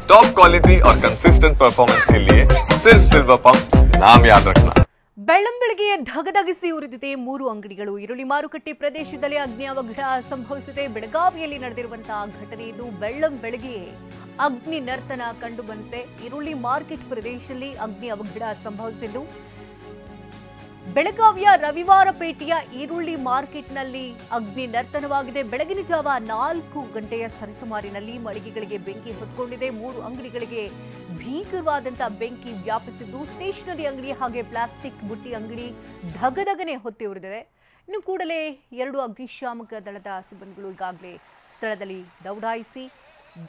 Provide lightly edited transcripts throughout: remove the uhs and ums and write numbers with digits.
Top quality और consistent performance के लिए सिर्फ सिल्वर पंप नाम याद रखना। ಬೆಳ್ಳಂಬೆಳಗ್ಗೆ ಧಗಧಗಿಸಿ ಉರಿದಿದೆ 3 ಅಂಗಡಿಗಳು. ಈರುಳ್ಳಿ ಮಾರುಕಟ್ಟೆ ಪ್ರದೇಶದಲ್ಲಿ ಅಗ್ನಿ ಅವಘಡ ಸಂಭವಿಸಿದೆ. ಬೆಳಗಾವಿಯಲ್ಲಿ ನಡೆದಿರುವಂತಹ ಘಟನೆ ಇದು. ಬೆಳ್ಳಂಬೆಳಗ್ಗೆ ಅಗ್ನಿ ನರ್ತನ ಕಂಡು ಬಂತೆ. ಈರುಳ್ಳಿ ಮಾರ್ಕೆಟ್ ಪ್ರದೇಶದಲ್ಲಿ ಅಗ್ನಿ ಅವಘಡ ಸಂಭವಿಸಿದ್ದು ಬೆಳಗಾವಿಯ ರವಿವಾರ ಪೇಟೆಯ ಈರುಳ್ಳಿ ಮಾರ್ಕೆಟ್ನಲ್ಲಿ ಅಗ್ನಿ ನರ್ತನವಾಗಿದೆ. ಬೆಳಗಿನ ಜಾವ 4 ಗಂಟೆಯ ಸರಿಸುಮಾರಿನಲ್ಲಿ ಮಳಿಗೆಗಳಿಗೆ ಬೆಂಕಿ ಹೊತ್ಕೊಂಡಿದೆ. 3 ಅಂಗಡಿಗಳಿಗೆ ಭೀಕರವಾದಂತಹ ಬೆಂಕಿ ವ್ಯಾಪಿಸಿದ್ದು ಸ್ಟೇಷನರಿ ಅಂಗಡಿ ಹಾಗೆ ಪ್ಲಾಸ್ಟಿಕ್ ಬುಟ್ಟಿ ಅಂಗಡಿ ಧಗಧಗನೆ ಹೊತ್ತಿ ಉರಿದಿದೆ. ಇನ್ನು ಕೂಡಲೇ 2 ಅಗ್ನಿಶಾಮಕ ದಳದ ಸಿಬ್ಬಂದಿಗಳು ಈಗಾಗಲೇ ಸ್ಥಳದಲ್ಲಿ ದೌಡಾಯಿಸಿ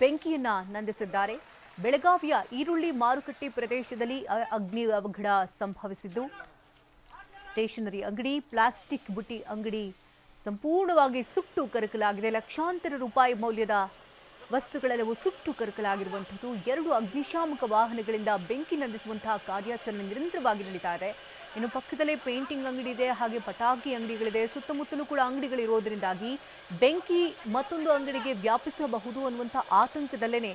ಬೆಂಕಿಯನ್ನ ನಂದಿಸಿದ್ದಾರೆ. ಬೆಳಗಾವಿಯ ಈರುಳ್ಳಿ ಮಾರುಕಟ್ಟೆ ಪ್ರದೇಶದಲ್ಲಿ ಅಗ್ನಿ ಅವಘಡ ಸಂಭವಿಸಿದ್ದು ಸ್ಟೇಷನರಿ ಅಂಗಡಿ ಪ್ಲಾಸ್ಟಿಕ್ ಬುಟ್ಟಿ ಅಂಗಡಿ ಸಂಪೂರ್ಣವಾಗಿ ಸುಟ್ಟು ಕರಕಲಾಗಿದೆ. ಲಕ್ಷಾಂತರ ರೂಪಾಯಿ ಮೌಲ್ಯದ ವಸ್ತುಗಳೆಲ್ಲವೂ ಸುಟ್ಟು ಕರಕಲಾಗಿರುವಂಥದ್ದು. 2 ಅಗ್ನಿಶಾಮಕ ವಾಹನಗಳಿಂದ ಬೆಂಕಿ ನಂದಿಸುವಂತಹ ಕಾರ್ಯಾಚರಣೆ ನಿರಂತರವಾಗಿ ನಡೀತಾ ಇದೆ. ಇನ್ನು ಪಕ್ಕದಲ್ಲೇ ಪೇಂಟಿಂಗ್ ಅಂಗಡಿ ಇದೆ, ಹಾಗೆ ಪಟಾಕಿ ಅಂಗಡಿಗಳಿದೆ. ಸುತ್ತಮುತ್ತಲೂ ಕೂಡ ಅಂಗಡಿಗಳಿರೋದ್ರಿಂದಾಗಿ ಬೆಂಕಿ ಮತ್ತೊಂದು ಅಂಗಡಿಗೆ ವ್ಯಾಪಿಸಬಹುದು ಅನ್ನುವಂಥ ಆತಂಕದಲ್ಲೇನೆ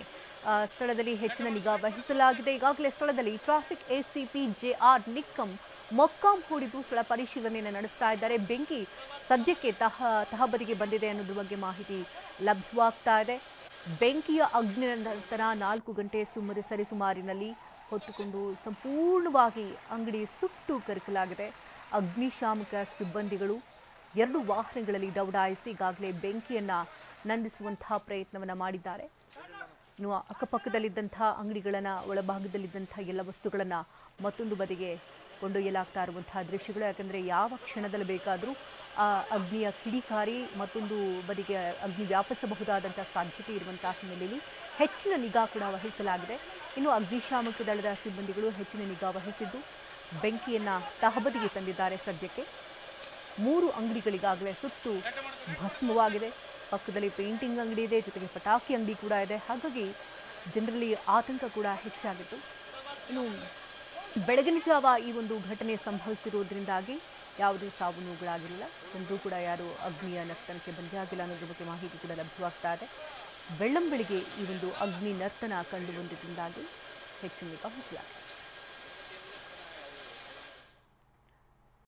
ಸ್ಥಳದಲ್ಲಿ ಹೆಚ್ಚಿನ ನಿಗಾ ವಹಿಸಲಾಗಿದೆ. ಈಗಾಗಲೇ ಸ್ಥಳದಲ್ಲಿ ಟ್ರಾಫಿಕ್ ಎಸಿಪಿ ಜೆಆರ್ ನಿಕ್ಕಂ ಮೊಕ್ಕಾಂ ಹೂಡಿದ್ದು ಸ್ಥಳ ಪರಿಶೀಲನೆಯನ್ನು ನಡೆಸ್ತಾ ಇದ್ದಾರೆ. ಬೆಂಕಿ ಸದ್ಯಕ್ಕೆ ತಹಬದಿಗೆ ಬಂದಿದೆ ಅನ್ನೋದ್ರ ಬಗ್ಗೆ ಮಾಹಿತಿ ಲಭ್ಯವಾಗ್ತಾ ಇದೆ. ಬೆಂಕಿಯ ಅಗ್ನಿ ನಂತರ 4 ಗಂಟೆ ಸರಿಸುಮಾರಿನಲ್ಲಿ ಹೊತ್ತುಕೊಂಡು ಸಂಪೂರ್ಣವಾಗಿ ಅಂಗಡಿ ಸುಟ್ಟು ಕರಕಲಾಗಿದೆ. ಅಗ್ನಿಶಾಮಕ ಸಿಬ್ಬಂದಿಗಳು 2 ವಾಹನಗಳಲ್ಲಿ ದೌಡಾಯಿಸಿ ಈಗಾಗಲೇ ಬೆಂಕಿಯನ್ನ ನಂದಿಸುವಂತಹ ಪ್ರಯತ್ನವನ್ನ ಮಾಡಿದ್ದಾರೆ. ಇನ್ನು ಅಕ್ಕಪಕ್ಕದಲ್ಲಿದ್ದಂತಹ ಅಂಗಡಿಗಳನ್ನ ಒಳಭಾಗದಲ್ಲಿದ್ದಂತಹ ಎಲ್ಲ ವಸ್ತುಗಳನ್ನ ಮತ್ತೊಂದು ಬದಿಗೆ ಕೊಂಡೊಯ್ಯಲಾಗ್ತಾ ಇರುವಂತಹ ದೃಶ್ಯಗಳು. ಯಾಕಂದರೆ ಯಾವ ಕ್ಷಣದಲ್ಲಿ ಬೇಕಾದರೂ ಅಗ್ನಿಯ ಕಿಡಿಕಾರಿ ಮತ್ತೊಂದು ಬದಿಗೆ ಅಗ್ನಿ ವ್ಯಾಪಿಸಬಹುದಾದಂಥ ಸಾಧ್ಯತೆ ಇರುವಂತಹ ಹಿನ್ನೆಲೆಯಲ್ಲಿ ಹೆಚ್ಚಿನ ನಿಗಾ ಕೂಡ ವಹಿಸಲಾಗಿದೆ. ಇನ್ನು ಅಗ್ನಿಶಾಮಕ ದಳದ ಸಿಬ್ಬಂದಿಗಳು ಹೆಚ್ಚಿನ ನಿಗಾ ವಹಿಸಿದ್ದು ಬೆಂಕಿಯನ್ನು ತಹಬದಿಗೆ ತಂದಿದ್ದಾರೆ. ಸದ್ಯಕ್ಕೆ 3 ಅಂಗಡಿಗಳಿಗಾಗಲೇ ಸುಟ್ಟು ಭಸ್ಮವಾಗಿದೆ. ಪಕ್ಕದಲ್ಲಿ ಪೇಂಟಿಂಗ್ ಅಂಗಡಿ ಇದೆ, ಜೊತೆಗೆ ಪಟಾಕಿ ಅಂಗಡಿ ಕೂಡ ಇದೆ. ಹಾಗಾಗಿ ಜನರಲ್ಲಿ ಆತಂಕ ಕೂಡ ಹೆಚ್ಚಾಗಿತ್ತು. ಇನ್ನು ಬೆಳಗಿನ ಜಾವ ಈ ಒಂದು ಘಟನೆ ಸಂಭವಿಸಿರುವುದರಿಂದಾಗಿ ಯಾವುದೇ ಸಾವು ನೋವುಗಳಾಗಿಲ್ಲ. ಜನರು ಕೂಡ ಯಾರು ಅಗ್ನಿಯ ನರ್ತನಕ್ಕೆ ಬಂದಿಯಾಗಿಲ್ಲ ಅನ್ನೋದ್ರ ಬಗ್ಗೆ ಮಾಹಿತಿ ಕೂಡ ಲಭ್ಯವಾಗ್ತಾ ಇದೆ. ಬೆಳ್ಳಂಬೆಳಿಗ್ಗೆ ಈ ಒಂದು ಅಗ್ನಿ ನರ್ತನ ಕಂಡು ಬಂದಿದ್ದರಿಂದಾಗಿ ಹೆಚ್ಚು ನಿಗಾ ವಹಿಸಲಾಗಿದೆ.